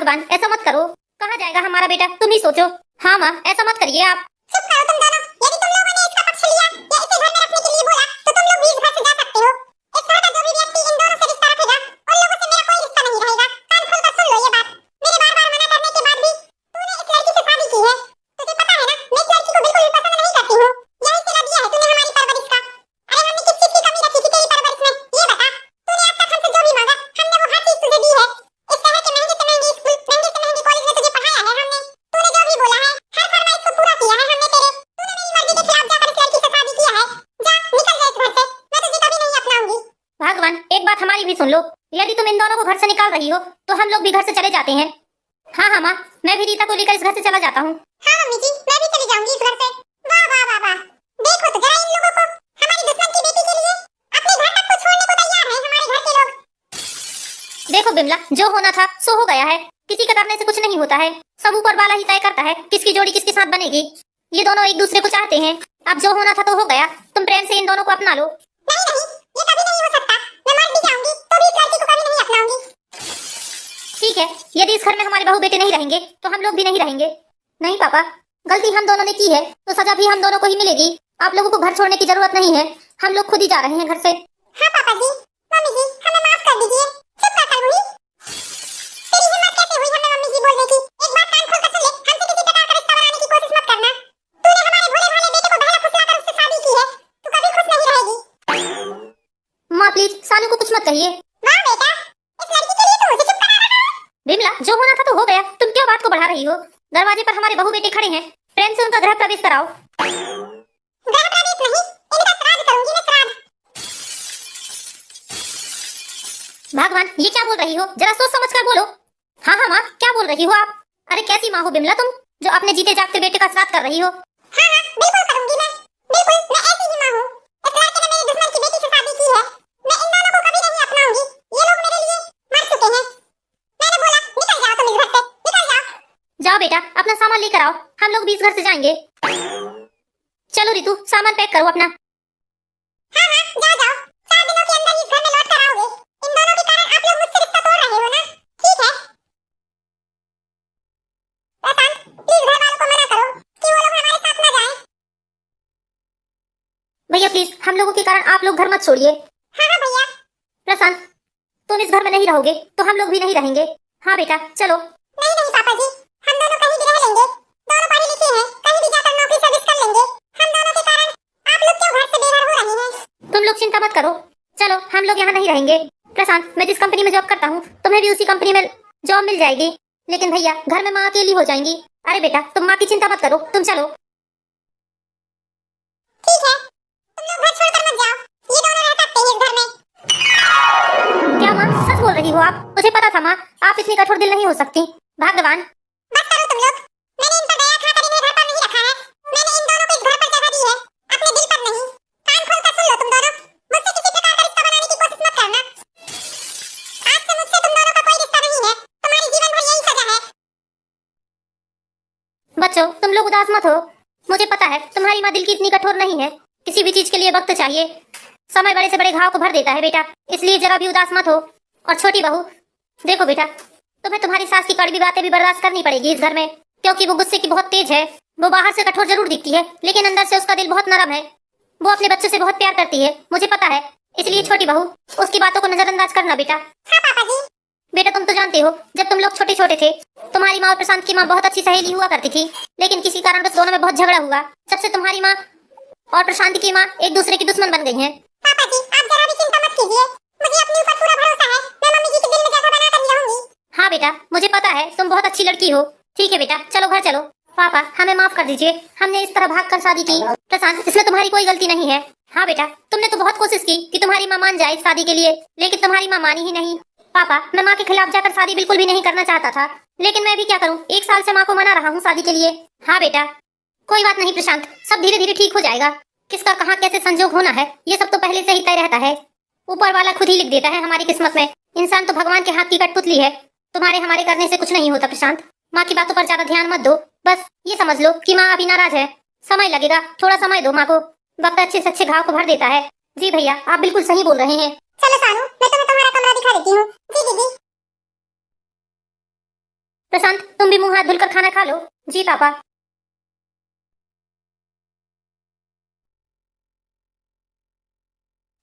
भगवान ऐसा मत करो, कहाँ जाएगा हमारा बेटा, तुम ही सोचो। हाँ माँ, ऐसा मत करिए आप। चुप करो तुम दोनों। यदि तुम लोगों ने इसका पक्ष लिया या इसे घर में रखने के लिए बोला तो तुम लोग भी इस घर से जा सकते हो। इस तरह का जो भी व्यक्ति इन दोनों से रिश्ता रखेगा उन लोगों से मेरा कोई रिश्ता नहीं रहेगा। कान खोलकर सुन लो ये बात। मेरे बार-बार मना करने के बाद भी तूने इस लड़की से शादी की है। तुझे पता है ना, मैं इस लड़की को बिल्कुल भी पसंद नहीं करती हूँ। यही सिला दिया है तूने हमारी परवरिश का। अरे हमने किस चीज की कमी रखी थी तेरी परवरिश में, ये बता। तूने आज तक हमसे जो भी मांगा हमने वो हर चीज तुझे दी है। इस शहर के महंगे से महंगे स्कूल, महंगे से महंगे कॉलेज में तुझे पढ़ाया है हमने। तूने जो भी बोला है हर फरमाइश को पूरा किया है हमने तेरे। तूने मेरी मर्जी के खिलाफ जाकर इस लड़की से शादी किया है। जा निकल जा इस घर से, मैं तुझे कभी नहीं अपनाऊंगी। भगवान एक बात हमारी भी सुन लो, यदि तुम इन दोनों को घर से निकाल रही हो तो हम लोग भी घर से चले जाते हैं। हाँ हाँ माँ, मैं भी रीता को लेकर इस घर से चला जाता हूँ। हाँ मम्मी जी, मैं भी चली जाऊंगी इस घर से। वाह वाह वाह वाह, देखो तो जरा इन लोगों को, हमारी दुश्मन की बेटी के लिए अपने घर तक को छोड़ने को तैयार है हमारे घर के लोग। देखो बिमला, जो होना था सो हो गया है, किसी का करने से कुछ नहीं होता है, सब ऊपर वाला ही तय करता है किसकी जोड़ी किसके साथ बनेगी। ये दोनों एक दूसरे को चाहते हैं, अब जो होना था तो हो गया, तुम प्रेम से इन दोनों को अपना लो। नहीं नहीं, ये कभी नहीं हो सकता। मैं मर भी जाऊंगी तो भी इस लड़की को कभी नहीं अपनाऊंगी। ठीक है, यदि इस घर में हमारे बहू बेटे नहीं रहेंगे तो हम लोग भी नहीं रहेंगे। नहीं पापा, गलती हम दोनों ने की है तो सजा भी हम दोनों को ही मिलेगी। आप लोगों को घर छोड़ने की जरूरत नहीं है, हम लोग खुद ही जा रहे हैं घर से। हाँ पापा जी, मम्मी जी, हमें माफ कर दीजिए। चुप कर कलबुही। तेरी हिम्मत कैसे हुई हमें मम्मी जी बोलने की? एक बात कान खोल कर सुन ले, हमसे किसी प्रकार का रिश्ता बनाने की कोशिश मत करना। तूने हमारे भोले भाले बेटे को बहला फुसलाकर उससे शादी की है, तू कभी खुश नहीं रहेगी। माँ प्लीज सानू को कुछ मत कहिए। वाह बेटा, इस लड़की के लिए तू मुझे चुप करा रहा है। बिमला, जो होना था तो हो गया, तुम क्यों बात को बढ़ा रही हो? दरवाजे पर हमारे बहू बेटे खड़े हैं, प्रेम से उनका गृह प्रवेश कराओ। गृह प्रवेश नहीं, इनका श्राद्ध करूंगी मैं, श्राद्ध। भगवान ये क्या बोल रही हो, जरा सोच समझ कर बोलो। हाँ हाँ माँ, क्या बोल रही हो आप? अरे कैसी माँ हो बिमला तुम, जो अपने जीते जागते बेटे का श्राद्ध कर रही हो? हाँ हाँ, बिल्कुल करूंगी मैं, बिल्कुल, मैं ऐसी ही माँ हूँ। इस लड़के ने मेरी दुश्मन की बेटी से शादी की है, मैं इन दोनों को कभी नहीं अपनाऊंगी। ये लोग मेरे लिए मर चुके हैं। मैंने बोला निकल जाओ तुम इस घर से, निकल जाओ। जाओ बेटा, अपना सामान लेकर आओ, हम लोग भी इस घर से जाएंगे। चलो रितु, सामान पैक करो अपना। हाँ हाँ, जाओ जाओ, 4 दिनों के अंदर ही इस घर में लौट कर आओगे। इन दोनों के कारण आप लोग मुझसे रिश्ता तोड़ रहे हो ना? ठीक है। प्रशांत, प्लीज घर वालों को मना करो कि वो लोग हमारे साथ न जाएं। भैया प्लीज, हम लोगों के कारण आप लोग घर मत छोड़िए। हाँ हाँ भैया। प्रशांत, तुम इस घर में नहीं रहोगे तो हम लोग भी नहीं रहेंगे। हाँ बेटा चलो। नहीं नहीं पापा जी, हम दोनों कहीं भी रह लेंगे। दोनों पढ़े लिखे हैं, कहीं भी जाकर नौकरी सर्विस कर लेंगे। हम दोनों के कारण आप लोग क्यों घर से बेघर हो रहे हैं? तुम लोग चिंता मत करो, चलो हम लोग यहाँ नहीं रहेंगे। प्रशांत, मैं जिस कंपनी में जॉब करता हूँ तुम्हें भी उसी कंपनी में जॉब मिल जाएगी, लेकिन भैया घर में माँ अकेली हो जाएंगी। अरे बेटा तुम माँ की चिंता मत करो, तुम चलो। ठीक है, तुम लोग घर छोड़कर मत जाओ, ये दोनों रह सकते हैं इस घर में। क्या माँ, सच बोल रही हो आप? मुझे पता था माँ, आप इतनी कठोर दिल नहीं हो सकती। भगवान बस करो तुम लोग, मैंने इन पर दया खाकर इन्हें घर पर नहीं रखा है। मैंने इन दोनों को इस घर पर जगह दी है, अपने दिल पर नहीं। कान खोलकर सुन लो तुम दोनों, मुझसे किसी प्रकार का रिश्ता बनाने की कोशिश मत करना। आज से मुझसे तुम दोनों का कोई रिश्ता नहीं है, तुम्हारी जीवन भर यही सजा है। बच्चों तुम लोग उदास मत हो, मुझे पता है तुम्हारी माँ दिल की इतनी कठोर नहीं है, किसी भी चीज के लिए वक्त चाहिए। समय बड़े से बड़े घाव को भर देता है बेटा, इसलिए जरा भी उदास मत हो। और छोटी बहू देखो बेटा, तुम्हें तुम्हारी सास की कड़वी बातें भी बर्दाश्त करनी पड़ेगी इस घर में, क्योंकि वो गुस्से की बहुत तेज है। वो बाहर से कठोर जरूर दिखती है लेकिन अंदर से उसका दिल बहुत नरम है। वो अपने बच्चों से बहुत प्यार करती है, मुझे पता है, इसलिए छोटी बहू उसकी बातों को नजरअंदाज करना बेटा। हाँ पापा जी। बेटा तुम तो जानते हो, जब तुम लोग छोटे छोटे थे तुम्हारी माँ और प्रशांत की माँ बहुत अच्छी सहेली हुआ करती थी, लेकिन किसी कारण बस दोनों में बहुत झगड़ा हुआ, जब से तुम्हारी माँ और प्रशांत की माँ एक दूसरे की दुश्मन बन गई हैं। पापा जी आप जरा भी चिंता मत कीजिए, मुझे अपने ऊपर पूरा भरोसा है, मैं मम्मी जी के दिल में जगह बना कर ही रहूंगी। हाँ बेटा मुझे पता है, तुम बहुत अच्छी लड़की हो। ठीक है बेटा चलो घर चलो। पापा हमें माफ कर दीजिए, हमने इस तरह भाग कर शादी की। प्रशांत इसमें तुम्हारी कोई गलती नहीं है। हाँ बेटा तुमने तो बहुत कोशिश की कि तुम्हारी माँ मान जाए इस शादी के लिए, लेकिन तुम्हारी माँ मानी ही नहीं। पापा मैं माँ के खिलाफ जाकर शादी बिल्कुल भी नहीं करना चाहता था, लेकिन मैं भी क्या करूँ, 1 साल से माँ को मना रहा हूँ शादी के लिए। हाँ बेटा कोई बात नहीं प्रशांत, सब धीरे धीरे ठीक हो जाएगा। किसका कहाँ कैसे संजोग होना है ये सब तो पहले से ही तय रहता है, ऊपर वाला खुद ही लिख देता है हमारी किस्मत में। इंसान तो भगवान के हाथ की कठपुतली है, तुम्हारे हमारे करने से कुछ नहीं होता प्रशांत। माँ की बातों पर ज्यादा ध्यान मत दो, बस ये समझ लो कि माँ अभी नाराज है, समय लगेगा, थोड़ा समय दो माँ को, वक्त अच्छे से अच्छे घाव को भर देता है। जी भैया आप बिल्कुल सही बोल रहे हैं। चलो सानू मैं तुम्हें तुम्हारा कमरा दिखा देती हूँ। जी दीदी। प्रशांत तुम भी मुंह हाथ धुलकर खाना खा लो। जी पापा।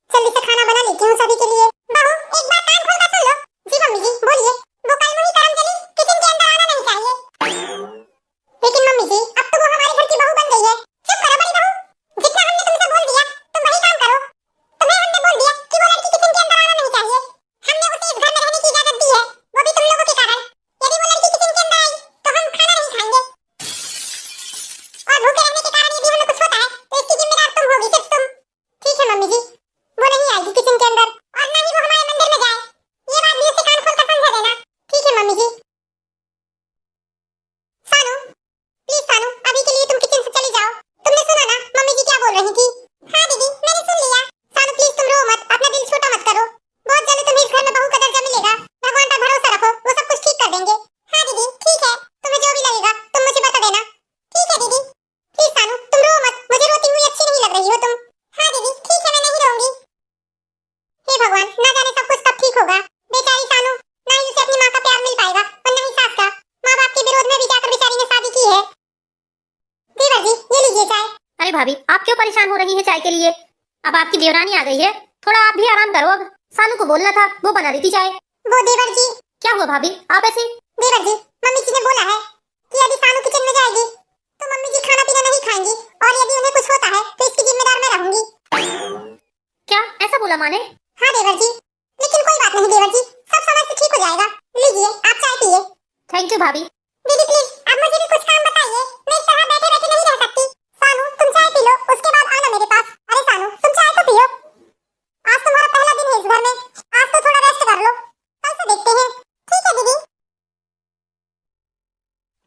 जल्दी से खाना बना लेती हूँ सभी के लिए। बहू एक बात कान खोल कर सुन लो। जी मम्मी जी बोलिए। वो कल मुही करम चली किचन के अंदर आना नहीं चाहिए। लेकिन मम्मी जी अब तो वो हमारे घर की बहू बन गई है। चुप करो बड़ी बहू। जितना हमने तुमसे बोल दिया तुम वही काम करो। तुम्हें हमने बोल दिया कि वो लड़की किचन के अंदर आना नहीं चाहिए। हमने उसे इस घर में रहने की इजाजत दी है, वो भी तुम लोगों के कारण। यदि वो लड़की किचन के अंदर आई तो हम खाना नहीं खाएंगे। और भूखे रहने के कारण यदि हमें कुछ होता है तो इसकी जिम्मेदार तुम होगी, सिर्फ तुम। ठीक है मम्मी जी, वो नहीं आएगी किचन के अंदर और ना ही वो हमारे मंदिर में जाए। ये बात भी उसे कान खोल कर समझा देना। ठीक है मम्मी जी। सानू प्लीज सानू अभी के लिए तुम किचन से चली जाओ। तुमने सुना ना मम्मी जी क्या बोल रही थी? हाँ दीदी मैंने सुन लिया। सानू प्लीज तुम रो मत, अपना दिल छोटा मत करो। बहुत जल्द तुम्हें इस घर में बहू का दर्जा मिलेगा। भगवान पर भरोसा रखो, वो सब कुछ ठीक कर देंगे। हाँ दीदी ठीक है, तुम्हें जो भी लगेगा तुम मुझे बता देना। ठीक है दीदी। प्लीज सानू तुम रो मत, मुझे रोती हुई अच्छी नहीं लग रही हो तुम। हाँ दीदी ठीक है, मैं नहीं रोऊंगी। हे भगवान, ना जाने सब कुछ कब ठीक होगा। बेचारी सानू, ना ही उसे अपनी माँ का प्यार मिल पाएगा और ना ही सास का। माँ बाप के विरोध में भी जाकर बेचारी ने शादी की है। देवर जी ये लीजिए चाय। अरे भाभी आप क्यों परेशान हो रही हैं चाय के लिए? अब आपकी देवरानी आ गई है, थोड़ा आप भी आराम करो। अब सानू को बोलना था, वो बना देती चाय। वो देवर जी। क्या हुआ भाभी आप ऐसे? देवर जी मम्मी जी ने बोला है कि यदि सानू किचन में जाएगी तो मम्मी जी खाना पीना नहीं खाएंगी और यदि उन्हें कुछ होता है तो इसकी जिम्मेदार मैं रहूंगी। क्या ऐसा बोला माँ ने? हाँ देवर जी, लेकिन कोई बात नहीं देवर जी, सब समय से ठीक हो जाएगा। लीजिए आप चाय पिए। थैंक यू भाभी। दीदी प्लीज अब मुझे भी कुछ काम बताइए, मैं इस तरह बैठे बैठे नहीं रह सकती। सानू तुम चाय पी लो, उसके बाद आना मेरे पास। अरे सानू तुम चाय तो पियो, आज तुम्हारा पहला दिन है इस घर में, आज तो थोड़ा रेस्ट कर लो, कल से देखते हैं। ठीक है दीदी।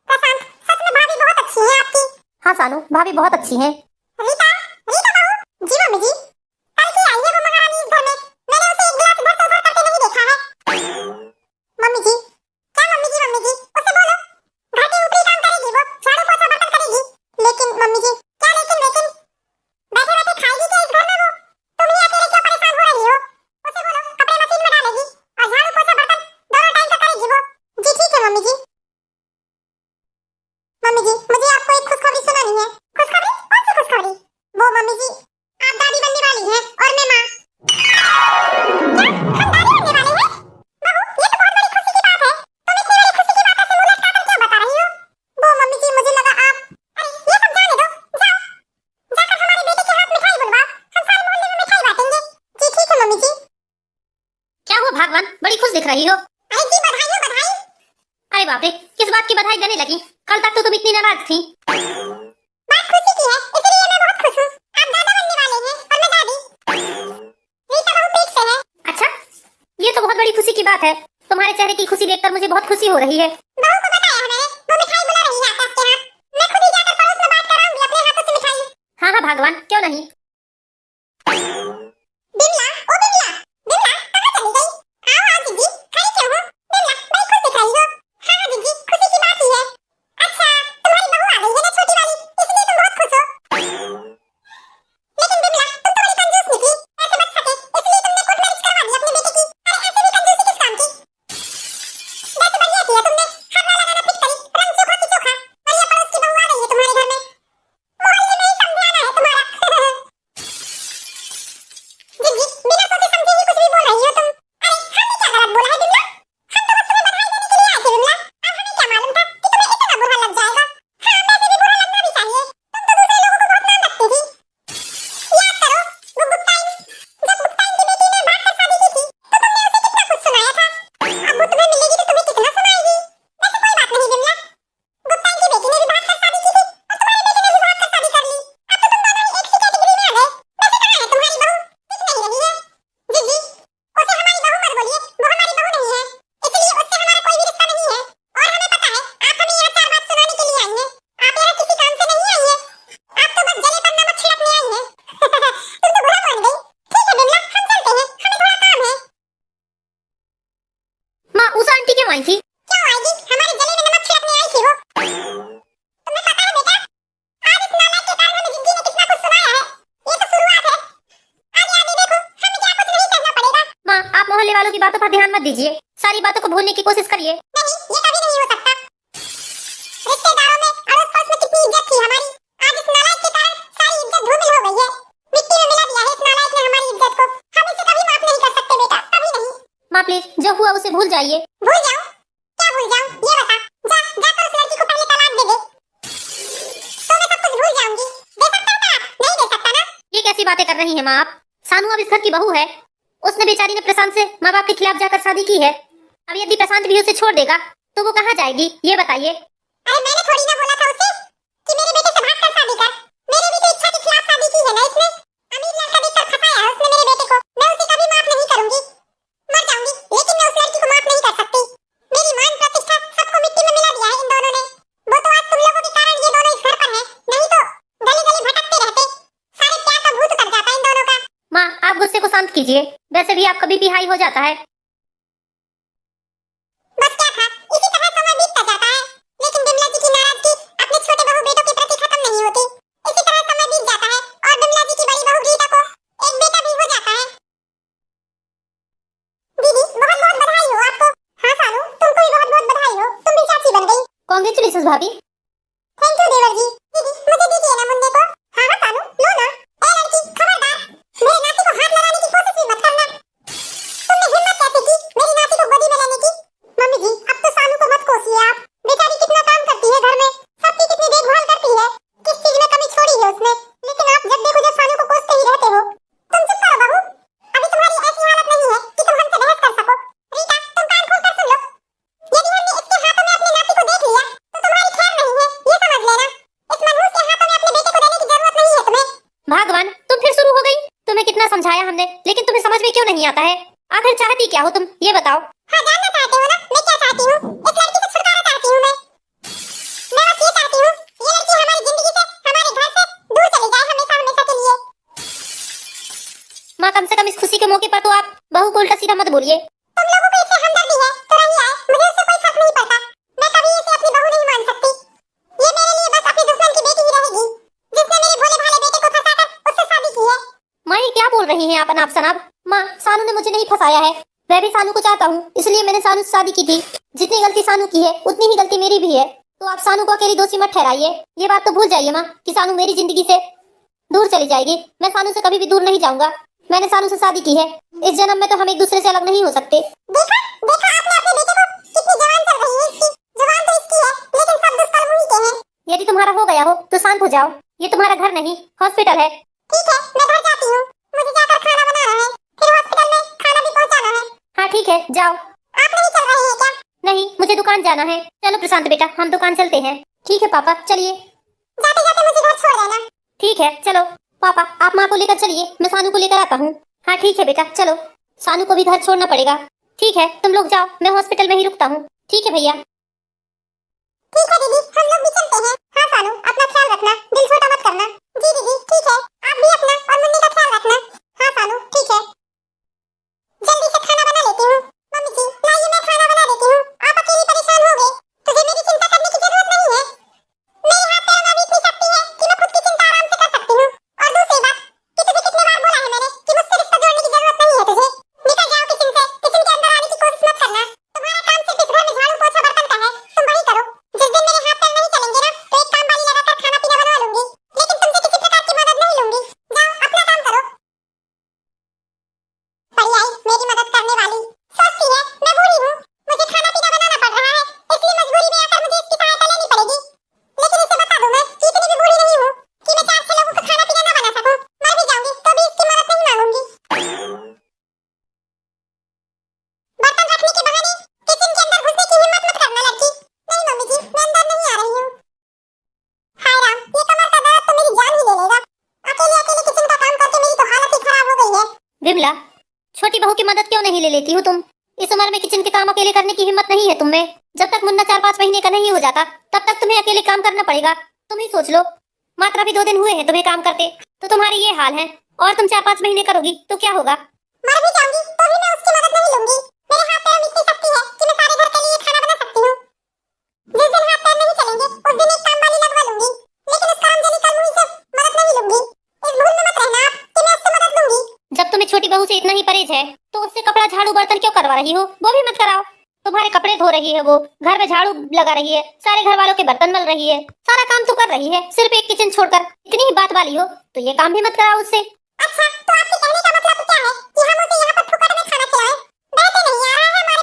प्रशांत सच में भाभी बहुत अच्छी है आपकी। हाँ सानू भाभी बहुत अच्छी हैं। रीता, रीता बहू। जी मम्मी जी। कल की आई है वो महारानी इस घर में, मैंने उसे एक गिलास भर से ऊपर करते नहीं देखा है। मम्मी जी क्या मम्मी जी, मम्मी जी उसे बोलो घर के ऊपरी काम करेगी, वो झाड़ू पोछा बर्तन करेगी। लेकिन मम्मी जी क्या लेकिन लेकिन, बैठे बैठे खाएगी क्या इस घर में वो? तुम ही अकेले क्यों परेशान हो रही हो? उसे बोलो कपड़े मशीन में डालेगी और झाड़ू पोछा बर्तन दोनों टाइम का करेगी वो। जी ठीक है मम्मी जी। मम्मी जी मुझे आपको एक खुशखबरी सुनानी है। खुशखबरी? कौन सी खुशखबरी? वो मम्मी जी आप दादी बनने वाली हैं और मैं माँ। क्या हम दादी बनने वाले हैं? बहू ये तो बहुत बड़ी खुशी की बात है, तुम इतनी बड़ी खुशी की बात ऐसे मुंह लटका कर क्यों बता रही हो? वो मम्मी जी मुझे लगा आप, अरे ये सब जाने दो, जाओ जाकर हमारे बेटे के हाथ मिठाई बुलवाओ, हम सारे मोहल्ले में मिठाई बांटेंगे। जी ठीक है मम्मी जी। क्या हुआ भगवान, बड़ी खुश दिख रही हो? अरे जी बधाई हो बधाई। अरे बाप रे, किस बात की बधाई देने लगी? कल तक तो तुम इतनी नाराज थी। बात खुशी की है इसलिए मैं बहुत खुश हूँ। आप दादा बनने वाले हैं और मैं दादी। रीता बहू पेट से है। अच्छा ये तो बहुत बड़ी खुशी की बात है। तुम्हारे चेहरे की खुशी देखकर मुझे बहुत खुशी हो रही है। बहू को बताया है मैंने, वो मिठाई बुला रही है आकाश के हाथ। मैं खुद ही जाकर पड़ोस में बांट कर आऊंगी अपने हाथों से मिठाई। हाँ हाँ भगवान क्यों नहीं। बिमला, ओ बिमला, बिमला कहाँ चली गई? आओ आओ जीजी, खड़ी क्यों हो? बिमला बड़ी खुश दिख रही हो। हाँ हाँ जीजी खुशी की बात ही है। अच्छा तुम्हारी बहू आ गई है ना छोटी वाली, इसलिए तुम बहुत खुश हो। लेकिन बिमला तुम तो बड़ी कंजूस निकली, ऐसे बच सके इसलिए तुमने कोर्ट मैरिज करवा दी अपने बेटे की। अरे ऐसे भी कंजूसी किस काम की? वैसे बढ़िया किया तुमने, हर वाला गाना फिट करी, रंग चोखा की चोखा। और ये पड़ोस की बहू आ गई है तुम्हारे घर में, मोहल्ले में ही समझाना है तुम्हारा। जिजी बिना सोचे समझे ही कुछ भी बोल रही हो तुम। अरे हमने क्या गलत बोला है बिमला? हम तो बस तुम्हें बधाई देने के लिए आए थे बिमला। अब हमें क्या मालूम था कि तुम्हें इतना बुरा लग जाएगा। हाँ वैसे भी बुरा लगना भी चाहिए, तुम तो दूसरे लोगों को बहुत नाम रखती थी। याद करो वो गुप्ताइन, जब गुप्ताइन की बेटी ने भाग कर शादी की थी तो तुमने उसे कितना कुछ सुनाया था। अब वो तुम्हें मिलेगी तो तुम्हें कितना सुनाएगी। वैसे कोई बात नहीं बिमला, गुप्ताइन की बेटी ने भी भाग कर शादी की थी और तुम्हारे बेटे ने भी भाग कर शादी कर ली। अब तो तुम दोनों ही एक सी कैटेगरी में आ गए। वैसे कहाँ है तुम्हारी बहू? दिख नहीं रही है। जीजी उसे हमारी बहू मत बोलिए, वो हमारी बहू नहीं है, इसलिए उससे हमारा कोई भी रिश्ता नहीं है। और हमें पता है आप हमें यहाँ चार बात सुनाने के लिए आई हैं, आप यहाँ किसी काम से नहीं आई हैं, आप तो बस जले पर नमक छिड़कने आई हैं। तुम तो बुरा मान गई। ठीक है बिमला हम चलते हैं, हमें थोड़ा काम है। माँ उस आंटी क्यों आई थी? क्यों आएगी, हमारे जले में नमक छिड़कने आई थी वो। तुम्हें पता है बेटा, आज इस नालायक के कारण हमें जिज्जी ने कितना कुछ सुनाया है। ये तो शुरुआत है, आगे आगे देखो हमें क्या कुछ नहीं करना पड़ेगा। माँ आप मोहल्ले वालों की बातों पर ध्यान मत दीजिए, सारी बातों को भूलने की कोशिश करिए। नहीं ये कभी नहीं हो सकता, जो हुआ उसे भूल जाइए। भूल जाऊं? क्या भूल जाऊं? ये बता। जाकर उस लड़की को पहले तलाक दे दे, तो मैं सब कुछ भूल जाऊंगी। दे सकता है तलाक? नहीं दे सकता ना? ये कैसी बातें कर रही हैं माँ आप? सानू अब इस घर की बहू है। उसने बेचारी ने प्रशांत से माँ बाप के खिलाफ जाकर शादी की है। अब यदि प्रशांत भी उसे छोड़ देगा तो वो कहाँ जाएगी, ये बताइए। अरे मैंने थोड़ी ना बोला था उसे कि मेरे बेटे से भागकर शादी कर। मेरी भी तो इच्छा के खिलाफ शादी की है ना इसने। अमीर लड़का देखकर फंसाया है उसने मेरे बेटे को। मैं उसे कभी माफ नहीं करूंगी। मर जाऊंगी लेकिन मैं उस लड़की को माफ नहीं कर सकती। मेरी मान प्रतिष्ठा सबको मिट्टी में मिला दिया है इन दोनों ने। वो तो आज तुम लोगों के कारण ये दोनों इस घर पर हैं, नहीं तो गली गली भटकते रहते। सारे प्यार का भूत उतर जाता इन दोनों का। माँ आप गुस्से को शांत कीजिए, वैसे भी आपका बीपी हाई हो जाता है। बस क्या था, इसी तरह समय बीतता जाता है, लेकिन बिमला जी की नाराजगी अपने छोटे बहू बेटों के प्रति खत्म नहीं होती। इसी तरह समय बीत जाता है और बिमला जी की बड़ी बहू गीता को एक बेटा भी हो जाता है। दीदी बहुत बहुत बधाई हो आपको। हाँ सानू, तुमको भी बहुत बहुत बधाई हो, तुम भी चाची बन गई। कांग्रेचुलेशंस भाभी। थैंक यू देवर जी। दीदी मुझे दीजिए ना मुन्ने को। हाँ हाँ सानू, लो ना। ए लड़की खबरदार, मेरे नाती को हाथ लगाने की कोशिश भी मत करना। तुमने हिम्मत कैसे की मेरी नाती को गोदी में लेने की? मम्मी जी अब तो सानू को मत कोसिए आप। बेचारी कितना काम करती है घर में, सबकी कितनी देखभाल करती है, किस चीज में कमी छोड़ी है उसने। लेकिन आप जब देखो जब सानू को कोसते ही रहते हो। तुम चुप करो बहू, अभी तुम्हारी ऐसी हालत नहीं है कि तुम हमसे बहस कर सको। रीता तुम कान खोल कर सुन लो। यदि हमने इसके हाथों में अपनी नाती को देख लिया तो तुम्हारी खैर नहीं है, ये समझ लेना। इस मनहूस के हाथों में अपने बेटे को देने की जरूरत नहीं है तुम्हें। भगवान तुम फिर शुरू हो गई। तुम्हें कितना समझाया हमने, लेकिन तुम्हें समझ में क्यों नहीं आता है? आखिर चाहती क्या हो तुम, ये बताओ। हाँ जानना चाहते हो ना मैं क्या चाहती हूँ? इस लड़की से छुटकारा चाहती हूँ मैं। बस ये चाहती हूँ ये लड़की हमारी जिंदगी से, हमारे घर से दूर चली जाए हमेशा हमेशा के लिए। माँ कम से कम इस खुशी के मौके पर तो आप बहू को उल्टा सीधा मत बोलिए। तुम लोगों को इससे हमदर्दी है तो रही आए, मुझे उससे कोई फर्क नहीं पड़ता। मैं कभी इसे अपनी बहू नहीं मान सकती। ये मेरे लिए बस अपने दुश्मन की बेटी ही रहेगी, जिसने मेरे भोले भाले बेटे को फंसाकर उससे शादी की है। माँ ये क्या बोल रही हैं आप अनाप शनाप? माँ सानू ने मुझे नहीं फंसाया है, मैं भी सानू को चाहता हूँ, इसलिए मैंने सानू से शादी की थी। जितनी गलती सानू की है उतनी ही गलती मेरी भी है, तो आप सानू को अकेली दोषी मत ठहराइए। ये बात तो भूल जाइए माँ कि सानू मेरी जिंदगी से दूर चली जाएगी। मैं सानू से कभी भी दूर नहीं जाऊंगा। मैंने सानू से शादी की है, इस जन्म में तो हम एक दूसरे से अलग नहीं हो सकते। देखा देखा आपने अपने बेटे को, कितनी जवान चल रही है इसकी। जवान तो इसकी है लेकिन सब दुष्कर्म उन्हीं के हैं। यदि तुम्हारा हो गया हो तो शांत हो जाओ, ये तुम्हारा घर नहीं हॉस्पिटल है। ठीक है मैं घर जाती हूँ, मुझे जाकर खाना बनाना है, फिर हॉस्पिटल में खाना भी पहुँचाना है। हाँ ठीक है जाओ। आप नहीं चल रहे हैं क्या? नहीं मुझे दुकान जाना है। चलो प्रशांत बेटा हम दुकान चलते हैं। ठीक है पापा चलिए। जाते जाते मुझे घर छोड़ देना। ठीक है चलो। पापा आप माँ को लेकर चलिए, मैं सानू को लेकर आता हूँ। हाँ ठीक है बेटा चलो, सानू को भी घर छोड़ना पड़ेगा। ठीक है तुम लोग जाओ, मैं हॉस्पिटल में ही रुकता हूँ। ठीक है भैया। ठीक है दीदी हम लोग भी चलते हैं। हाँ सानू अपना ख्याल रखना, दिल छोटा मत करना। जी दीदी ठीक है, आप भी अपना और मुन्नी का ख्याल रखना। हाँ सानू ठीक है। जल्दी से खाना बना लेती हूँ। मम्मी जी लाइए मैं खाना बना देती हूँ, आप अकेली परेशान हो गए, तुझे मेरी चिंता करने की जरूरत नहीं है। मेरे हाथ पैर में भी इतनी शक्ति है कि मैं खुद की चिंता आराम से कर सकती हूँ। और दूसरी बात कि तुझे कितने बार बोला है मैंने कि मुझसे रिश्ता जोड़ने की जरूरत नहीं है तुझे। निकल जाओ किचन से, किचन के अंदर आने की कोशिश मत करना। तुम्हारा काम सिर्फ इस घर में झाड़ू पोछा बर्तन का है, तुम वही करो। जिस दिन मेरे हाथ पैर नहीं चलेंगे ना तो एक काम वाली लगाकर खाना पीना बनवा लूंगी, लेकिन तुमसे किसी प्रकार की मदद नहीं लूंगी। जाओ अपना काम करो। परी आई मेरी मदद करने वाली, सोचती है मैं बूढ़ी हूँ, मुझे खाना पीना बनाना पड़ रहा है, इसलिए मजबूरी में आकर मुझे इसकी सहायता लेनी पड़ेगी। लेकिन इसे बता दूं मैं कि इतनी भी बूढ़ी नहीं हूँ कि मैं 4-6 लोगों को खाना पीना ना बना सकूं। मर भी जाऊंगी तो भी इसकी मदद नहीं मांगूंगी। बर्तन रखने के बहाने किचन के अंदर घुसने की हिम्मत मत करना लड़की। नहीं मम्मी जी मैं अंदर नहीं आ रही हूँ। हाय राम ये कमर का दर्द तो मेरी जान ही ले लेगा। अकेले अकेले किचन का काम करके मेरी तो हालत ही खराब हो गई है। विमला छोटी बहू की मदद क्यों नहीं ले लेती हो तुम? इस उम्र में किचन के काम अकेले करने की हिम्मत नहीं है तुम में। जब तक मुन्ना 4-5 महीने का नहीं हो जाता तब तक तुम्हें अकेले काम करना पड़ेगा। तुम ही सोच लो, मात्र अभी 2 दिन हुए हैं तुम्हें काम करते, तो तुम्हारी ये हाल है और तुम 4-5 महीने करोगी तो क्या होगा? मर भी जाऊंगी तो भी मैं उसकी मदद नहीं लूंगी। मेरे हाथ पैर में इतनी शक्ति है कि मैं सारे घर के लिए खाना बना सकती हूँ। जिस दिन हाथ पैर नहीं चलेंगे उस दिन एक काम वाली लगवा लूंगी, लेकिन उस कामजनी कलमुही से मदद नहीं लूंगी। इस भूल में मत रहना आप कि मैं उससे मदद लूंगी। जब तुम्हें छोटी बहू से इतना ही परहेज है तो उससे कपड़ा झाड़ू बर्तन क्यों करवा रही हो? वो भी मत कराओ। तुम्हारे कपड़े धो रही है, वो घर में झाड़ू लगा रही है, सारे घर वालों के बर्तन मल रही है, सारा काम तो कर रही है, सिर्फ एक किचन छोड़कर। इतनी ही बात वाली हो तो ये काम भी मत कराओ उससे। अच्छा तो आपके कहने का मतलब क्या है कि हम उसे यहाँ पर फुकट में खाना खिलाएं? बहते नहीं आ रहा है हमारे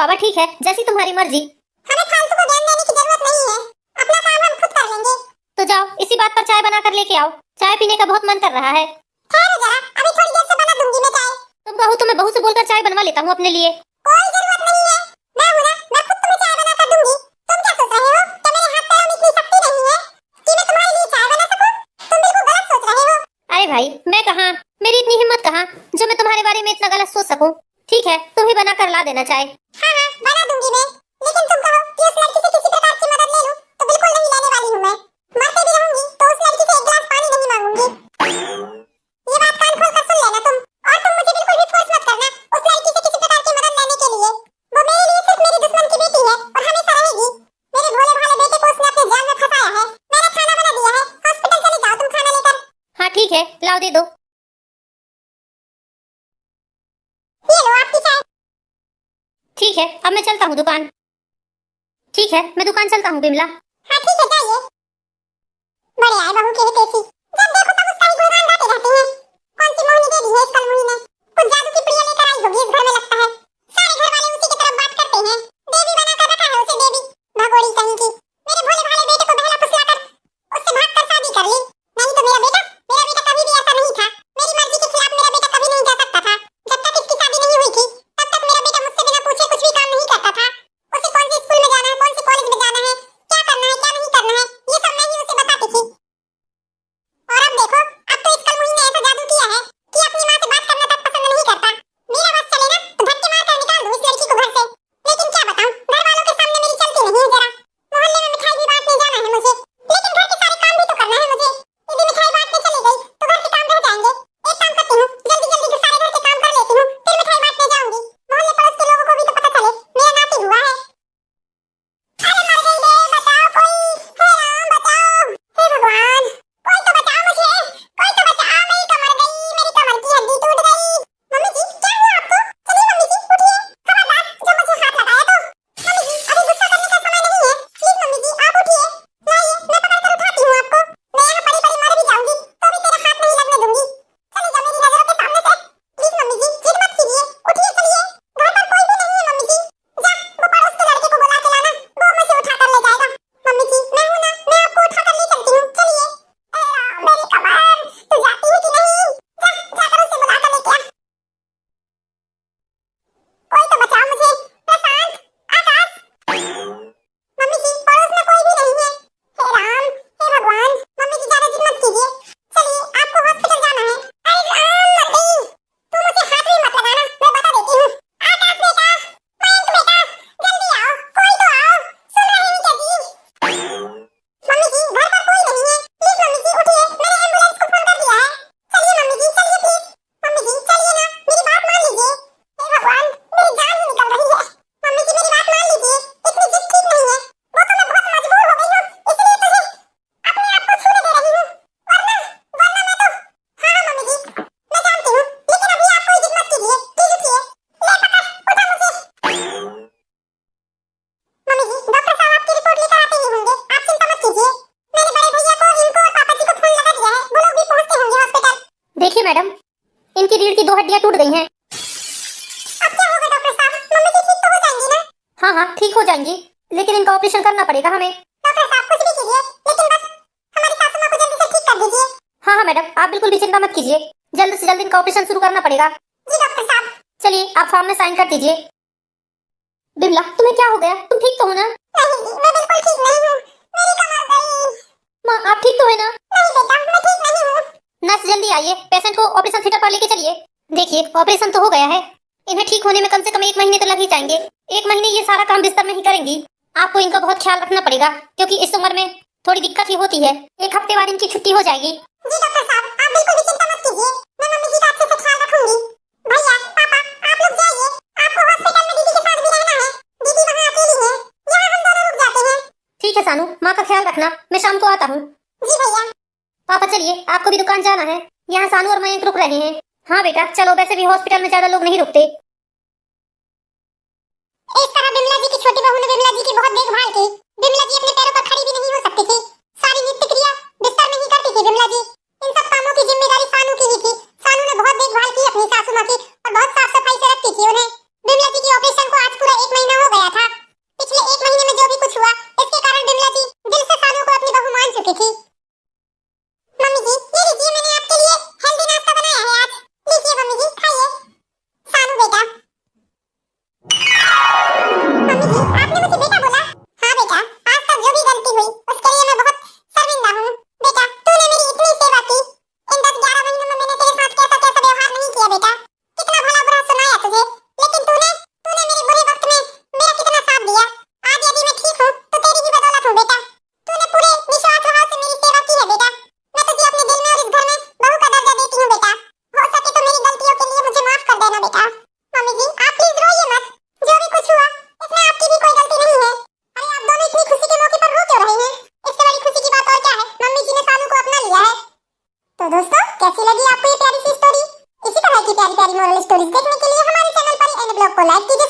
बाबा ठीक है, जैसी तुम्हारी मर्जी। हमें फालतू को ज्ञान देने की जरूरत नहीं है, अपना काम हम खुद कर लेंगे। तो जाओ इसी बात पर चाय बना कर लेके आओ, चाय पीने का बहुत मन कर रहा है। ठहरो जरा, अभी थोड़ी देर से बना दूंगी मैं चाय। तुम कहो तो मैं बहू से बोलकर चाय बनवा लेता हूँ अपने लिए। कोई जरूरत नहीं है, मैं हूं ना, मैं खुद तुम्हें चाय बना कर दूंगी। तुम क्या सोच रहे हो कि मेरे हाथ पैरों में इतनी शक्ति नहीं है कि मैं तुम्हारे लिए चाय बना सकूं? तुम बिल्कुल गलत सोच रहे हो। अरे भाई मैं कहाँ, मेरी इतनी हिम्मत कहाँ जो मैं तुम्हारे बारे में इतना गलत सोच सकूं। ठीक है तुम ही बना कर ला देना चाय। हाँ हाँ बना दूंगी मैं, लेकिन तुम कहो कि उस लड़की से किसी प्रकार की मदद ले लूं तो बिल्कुल नहीं लेने वाली हूं मैं। मरते भी रहूंगी तो उस लड़की से एक गिलास पानी नहीं मांगूंगी। ये बात कान खोल कर सुन लेना तुम, और तुम मुझे बिल्कुल भी फोर्स मत करना उस लड़की से किसी प्रकार की मदद लेने के लिए। वो मेरे लिए सिर्फ मेरी दुश्मन की बेटी है और हमेशा रहेगी। मेरे भोले भाले बेटे को उसने अपने जाल में फंसाया है। मैंने खाना बना दिया है, हॉस्पिटल चले जाओ तुम खाना लेकर। हाँ ठीक है लाओ दे दो। ये लो आपकी चाय। ठीक है अब मैं चलता हूँ दुकान। ठीक है मैं दुकान चलता हूँ बिमला। हाँ ठीक है जाइए। बड़े आए बहू के हितैषी, जब देखो तब उसका ही गुणगान गाते रहते हैं। कौन सी मोहिनी दे दी है इस कलमुही ने, कुछ जादू की प्रिया लेकर आई होगी इस घर में लगता है। सारे घर वाले उसी की तरफ बात करते हैं, देवी बना कर रखा है उसे देवी, भगोड़ी कहीं की। मेरे भोले भाले बेटे को बहला फुसला कर उससे भाग कर शादी कर ली। नहीं तो मेरा बेटा कभी भी ऐसा नहीं था। मेरी मर्जी के खिलाफ मेरा बेटा कभी नहीं जा सकता था। जब तक इसकी शादी नहीं हुई थी तब तक मेरा बेटा मुझसे बिना पूछे कुछ भी काम नहीं करता था। उसे कौन से स्कूल में जाना है, कौन से कॉलेज में जाना है, क्या करना है क्या नहीं करना है, ये सब मैं ही उसे बताती थी। और अब देखो, अब तो इस कलमुही ने ऐसा जादू किया है कि अपनी माँ से बात करना तक पसंद नहीं करता। मेरा बस चले ना तो धक्के मार कर निकाल दूं इस लड़की को घर से। लेकिन क्या बताऊं, घर वालों के सामने मेरी चलती नहीं है जरा। मोहल्ले में मिठाई भी बांटने जाना है मुझे, लेकिन घर के सारे काम भी तो करना है मुझे। यदि मिठाई बांटने चली गई तो घर के काम रह जाएंगे। एक काम करती हूँ, जल्दी जल्दी सारे घर के काम कर लेती हूँ, फिर मिठाई बांटने जाऊंगी। मोहल्ले पड़ोस के लोगों को भी तो पता चले मेरा नाती हुआ है। अरे मर गई रे, बचाओ कोई, हे राम बचाओ, हे भगवान कोई तो बचाओ मुझे, कोई तो बचाओ। मेरी कमर गई, मेरी कमर की हड्डी टूट गई। मम्मी जी क्या हुआ आपको? चलिए मम्मी जी उठिए, खबरदार जो मुझे हाथ लगाया तो। मम्मी जी अभी गुस्सा करने का समय नहीं है, प्लीज मम्मी जी आप उठिए। लाइए मैं पकड़ कर उठाती हूँ आपको। मैं यहाँ पड़ी पड़ी मर भी जाऊंगी तो भी तेरा हाथ नहीं लगने दूंगी। चले जाओ मेरी नजरों के सामने से, प्लीज मम्मी जी जिद मत कीजिए, उठिए चलिए। घर पर कोई भी नहीं है मम्मी जी, जा वो पड़ोस के लड़के को बुला के लाना, वो मुझे उठा कर ले जाएगा। मम्मी जी मैं हूँ ना, मैं आपको उठा कर ले चलती हूँ, चलिए। मेरी कमर तू जाती है कि नहीं? जा जाकर उसे बुला कर लेके आ। कोई तो बचाओ मुझे, प्रशांत, आकाश। मम्मी जी पड़ोस में कोई भी नहीं है। हे राम, हे भगवान, मम्मी जी ज्यादा जिद मत कीजिए, चलिए आपको हॉस्पिटल जाना है। अरे राम मर गई, तू मुझे हाथ भी मत लगाना, मैं बता देती हूँ। आकाश बेटा, मयंक बेटा, जल्दी आओ, कोई तो आओ, सुन रहे हैं क्या जी? मम्मी जी घर पर कोई नहीं है, प्लीज मम्मी जी उठिए, मैंने एम्बुलेंस को फोन कर दिया है। चलिए मम्मी जी चलिए प्लीज, मम्मी जी चलिए ना, मेरी बात मान लीजिए। हे भगवान मेरी जान ही निकल रही है। मम्मी जी मेरी बात मान लीजिए, इतनी जिद ठीक नहीं है। वो तो मैं बहुत मजबूर हो गई हूँ, इसलिए तुझे अपने आप को छूने दे रही हूँ, वरना वरना मैं तो। हाँ हाँ मम्मी जी मैं जानती हूँ, लेकिन अभी आप कोई जिद मत कीजिए, प्लीज उठिए। ले पकड़ उठा मुझे। मम्मी जी डॉक्टर साहब आपकी रिपोर्ट लेकर आते ही होंगे, आप चिंता मत कीजिए। मैंने बड़े भैया को, इनको और पापा जी को फोन लगा दिया है, वो लोग भी पहुंचते होंगे हॉस्पिटल। देखिए मैडम इनकी रीढ़ की 2 हड्डियां टूट गई हैं। अब क्या होगा डॉक्टर साहब, मम्मी जी ठीक तो हो जाएंगी ना? हाँ हाँ ठीक हो जाएंगी, लेकिन इनका ऑपरेशन करना पड़ेगा हमें। डॉक्टर साहब कुछ भी कीजिए, लेकिन बस हमारी सासू माँ को जल्दी से ठीक कर दीजिए। हाँ हाँ मैडम आप बिल्कुल भी चिंता मत कीजिए, जल्द से जल्द इनका ऑपरेशन शुरू करना पड़ेगा। जी डॉक्टर साहब। चलिए आप फॉर्म में साइन कर दीजिए। बिमला तुम्हें क्या हो गया, तुम ठीक तो हो ना? नहीं जी मैं बिल्कुल ठीक नहीं हूँ, मेरी कमर गई। माँ आप ठीक तो है ना? नहीं बेटा मैं ठीक नहीं हूँ। नर्स जल्दी आइए, पेशेंट को ऑपरेशन थिएटर पर लेके चलिए। देखिए ऑपरेशन तो हो गया है, इन्हें ठीक होने में कम से कम 1 महीने तो लग ही जाएंगे। 1 महीने ये सारा काम बिस्तर में ही करेंगी। आपको इनका बहुत ख्याल रखना पड़ेगा क्योंकि इस उम्र में थोड़ी दिक्कत ही होती है। 1 हफ्ते बाद इनकी छुट्टी हो जाएगी। जी डॉक्टर साहब आप बिल्कुल भी चिंता मत कीजिए, मैं मम्मी जी का अच्छे से ख्याल रखूंगी। भैया पापा आप लोग जाइए, आपको हॉस्पिटल में दीदी के साथ भी रहना है, दीदी वहाँ अकेली है, यहाँ हम दोनों रुक जाते हैं। ठीक है सानू, माँ का ख्याल रखना, मैं शाम को आता हूँ। जी भैया। पापा चलिए आपको भी दुकान जाना है, यहाँ सानू और मयंक रुक रहे हैं। हाँ बेटा चलो, वैसे भी हॉस्पिटल में ज्यादा लोग नहीं रुकते। इस तरह बिमला जी की छोटी बहू ने बिमला जी की बहुत देखभाल की। बिमला जी अपने पैरों पर खड़ी भी नहीं हो सकती थी, सारी नित्य क्रिया बिस्तर में ही करती थी बिमला जी। इन सब कामों की जिम्मेदारी सानू की ही थी। सानू ने बहुत देखभाल की अपनी सासू माँ की और बहुत साफ सफाई से रखती थी उन्हें। बिमला जी की ऑपरेशन को आज पूरा 1 महीना लगी आपको ये प्यारी सी स्टोरी? इसी तरह की प्यारी प्यारी मोरल स्टोरीज देखने के लिए हमारे चैनल पर एन ब्लॉग को लाइक कीजिए,